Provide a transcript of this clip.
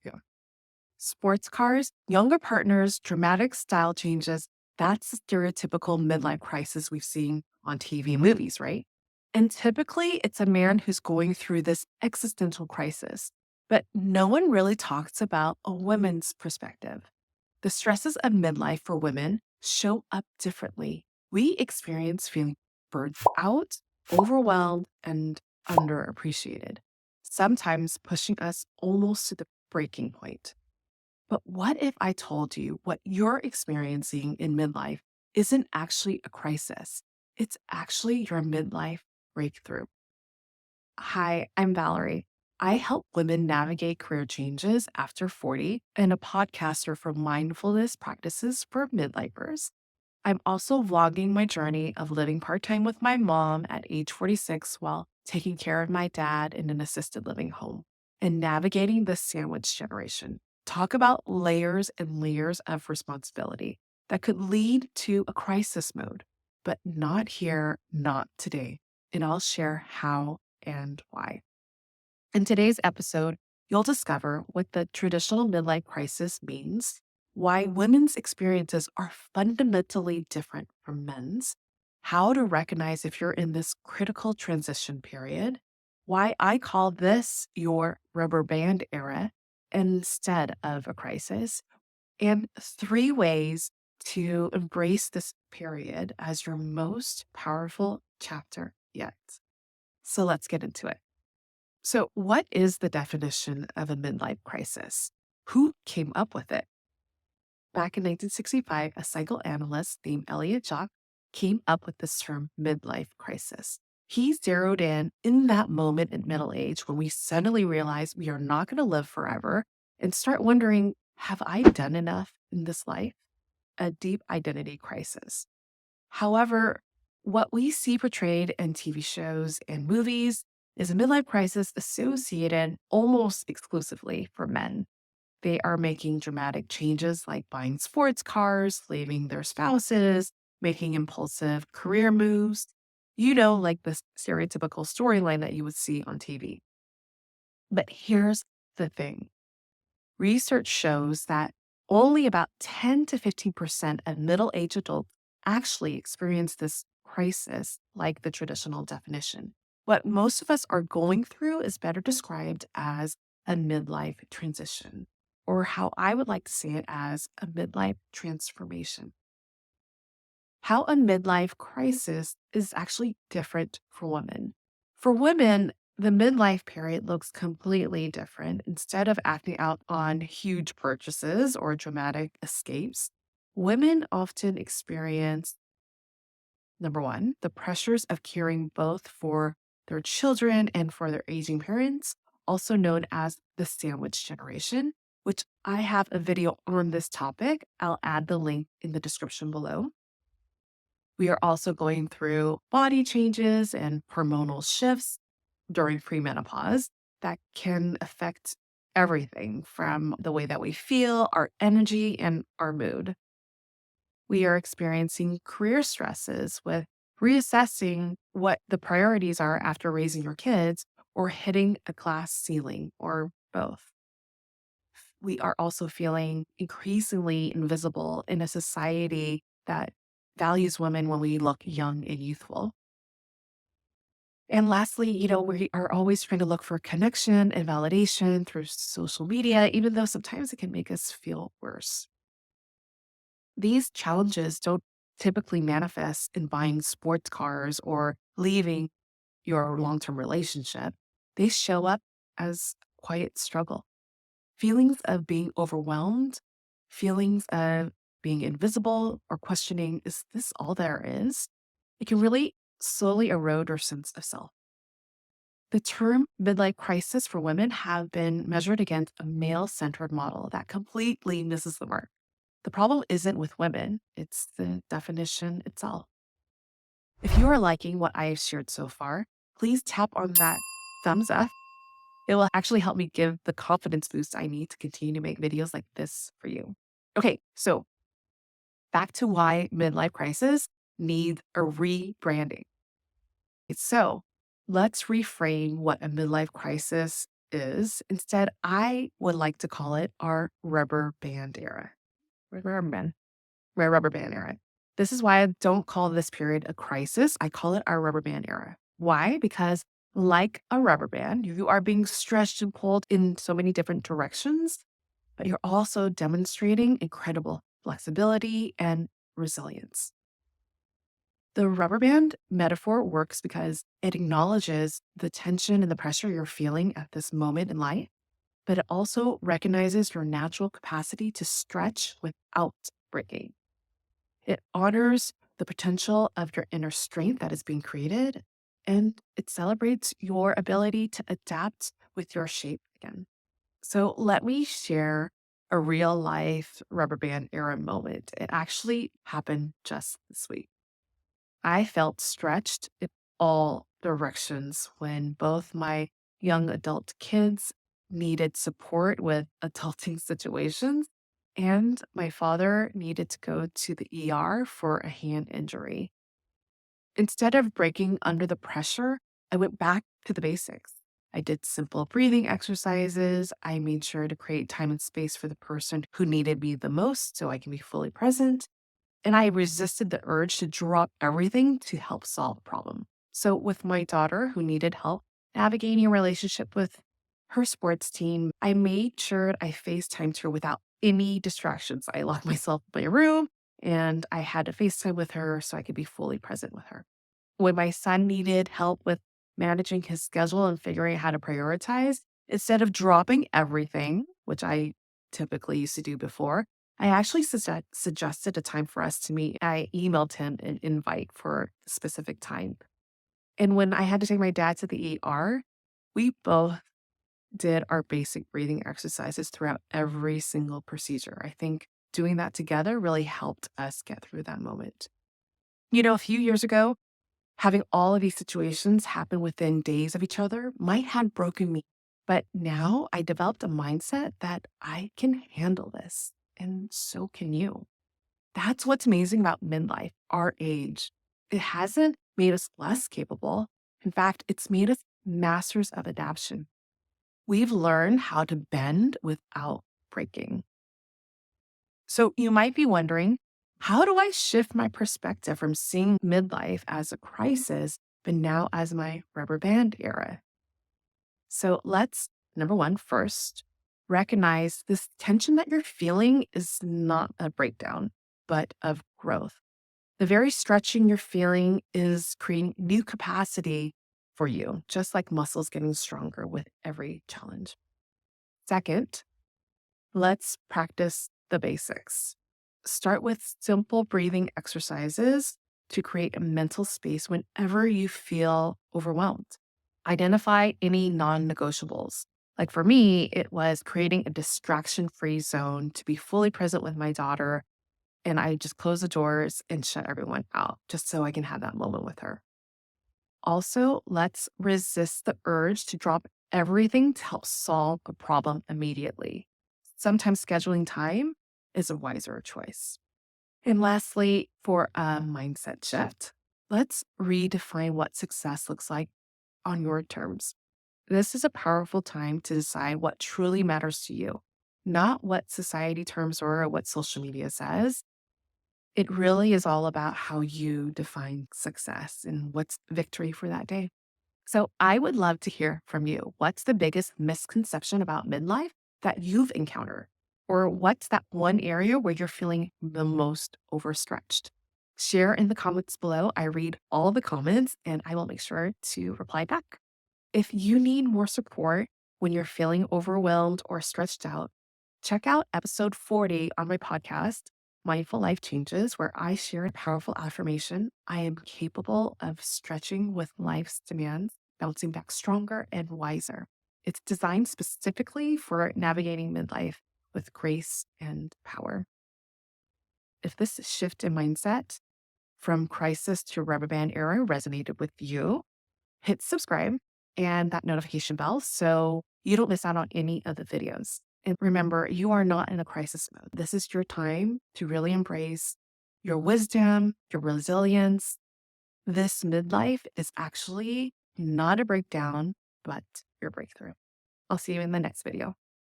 Yeah. Sports cars, younger partners, dramatic style changes. That's the stereotypical midlife crisis we've seen on TV and movies, right? And typically, it's a man who's going through this existential crisis. But no one really talks about a woman's perspective. The stresses of midlife for women show up differently. We experience feeling burnt out, overwhelmed, and underappreciated, sometimes pushing us almost to the breaking point. But what if I told you what you're experiencing in midlife isn't actually a crisis? It's actually your midlife breakthrough. Hi, I'm Valerie. I help women navigate career changes after 40 and a podcaster for mindfulness practices for midlifers. I'm also vlogging my journey of living part time with my mom at age 46 while taking care of my dad in an assisted living home and navigating the sandwich generation. Talk about layers and layers of responsibility that could lead to a crisis mode, but not here, not today. And I'll share how and why. In today's episode, you'll discover what the traditional midlife crisis means, why women's experiences are fundamentally different from men's, how to recognize if you're in this critical transition period, why I call this your rubber band era instead of a crisis, and 3 ways to embrace this period as your most powerful chapter yet. So let's get into it. So, what is the definition of a midlife crisis? Who came up with it? Back in 1965, a psychoanalyst named Elliot Jock came up with this term midlife crisis. He zeroed in that moment in middle age when we suddenly realize we are not going to live forever and start wondering, have I done enough in this life? A deep identity crisis. However, what we see portrayed in TV shows and movies is a midlife crisis associated almost exclusively for men. They are making dramatic changes like buying sports cars, leaving their spouses, making impulsive career moves, like the stereotypical storyline that you would see on TV. But here's the thing. Research shows that only about 10 to 15% of middle aged adults actually experience this crisis like the traditional definition. What most of us are going through is better described as a midlife transition, or how I would like to say it as a midlife transformation. How a midlife crisis is actually different for women. For women, the midlife period looks completely different. Instead of acting out on huge purchases or dramatic escapes, women often experience, number one, the pressures of caring both for their children and for their aging parents, also known as the sandwich generation, which I have a video on this topic. I'll add the link in the description below. We are also going through body changes and hormonal shifts during premenopause that can affect everything from the way that we feel, our energy, and our mood. We are experiencing career stresses with reassessing what the priorities are after raising your kids or hitting a glass ceiling or both. We are also feeling increasingly invisible in a society that values women when we look young and youthful. And lastly, we are always trying to look for connection and validation through social media, even though sometimes it can make us feel worse. These challenges don't typically manifest in buying sports cars or leaving your long term relationship. They show up as quiet struggle, feelings of being overwhelmed, feelings of being invisible, or questioning, is this all there is? It can really slowly erode our sense of self. The term midlife crisis for women have been measured against a male centered model that completely misses the mark. The problem isn't with women, it's the definition itself. If you are liking what I have shared so far, please tap on that thumbs up. It will actually help me give the confidence boost I need to continue to make videos like this for you. Okay, so back to why midlife crisis needs a rebranding. So let's reframe what a midlife crisis is. Instead, I would like to call it our rubber band era. Rubber band, rubber band era. This is why I don't call this period a crisis. I call it our rubber band era. Why? Because like a rubber band, you are being stretched and pulled in so many different directions, but you're also demonstrating incredible flexibility and resilience. The rubber band metaphor works because it acknowledges the tension and the pressure you're feeling at this moment in life, but it also recognizes your natural capacity to stretch without breaking. It honors the potential of your inner strength that is being created, and it celebrates your ability to adapt with your shape again. So let me share a real life rubber band era moment. It actually happened just this week. I felt stretched in all directions when both my young adult kids needed support with adulting situations, and my father needed to go to the ER for a hand injury. Instead of breaking under the pressure, I went back to the basics. I did simple breathing exercises. I made sure to create time and space for the person who needed me the most so I can be fully present. And I resisted the urge to drop everything to help solve the problem. So, with my daughter who needed help navigating a relationship with her sports team, I made sure I FaceTimed her without any distractions. I locked myself in my room and I had to FaceTime with her so I could be fully present with her. When my son needed help with managing his schedule and figuring out how to prioritize, instead of dropping everything, which I typically used to do before, I actually suggested a time for us to meet. I emailed him an invite for a specific time. And when I had to take my dad to the ER, we both did our basic breathing exercises throughout every single procedure. I think doing that together really helped us get through that moment. A few years ago, having all of these situations happen within days of each other might have broken me. But now I developed a mindset that I can handle this, and so can you. That's what's amazing about midlife, our age. It hasn't made us less capable. In fact, it's made us masters of adaptation. We've learned how to bend without breaking. So you might be wondering, how do I shift my perspective from seeing midlife as a crisis, but now as my rubber band era? So let's, number one, first, recognize this tension that you're feeling is not a breakdown, but of growth. The very stretching you're feeling is creating new capacity for you, just like muscles getting stronger with every challenge. Second, let's practice the basics. Start with simple breathing exercises to create a mental space whenever you feel overwhelmed. Identify any non negotiables. Like for me, it was creating a distraction free zone to be fully present with my daughter. And I just close the doors and shut everyone out just so I can have that moment with her. Also, let's resist the urge to drop everything to help solve a problem immediately. Sometimes scheduling time is a wiser choice. And lastly, for a mindset shift, let's redefine what success looks like on your terms. This is a powerful time to decide what truly matters to you, not what society terms or what social media says. It really is all about how you define success and what's victory for that day. So I would love to hear from you. What's the biggest misconception about midlife that you've encountered? Or what's that one area where you're feeling the most overstretched? Share in the comments below. I read all the comments and I will make sure to reply back. If you need more support when you're feeling overwhelmed or stretched out, check out episode 40 on my podcast, Mindful Life Changes, where I share a powerful affirmation. I am capable of stretching with life's demands, bouncing back stronger and wiser. It's designed specifically for navigating midlife with grace and power. If this shift in mindset from crisis to rubber band era resonated with you, hit subscribe and that notification bell so you don't miss out on any of the videos. And remember, you are not in a crisis mode. This is your time to really embrace your wisdom, your resilience. This midlife is actually not a breakdown, but your breakthrough. I'll see you in the next video.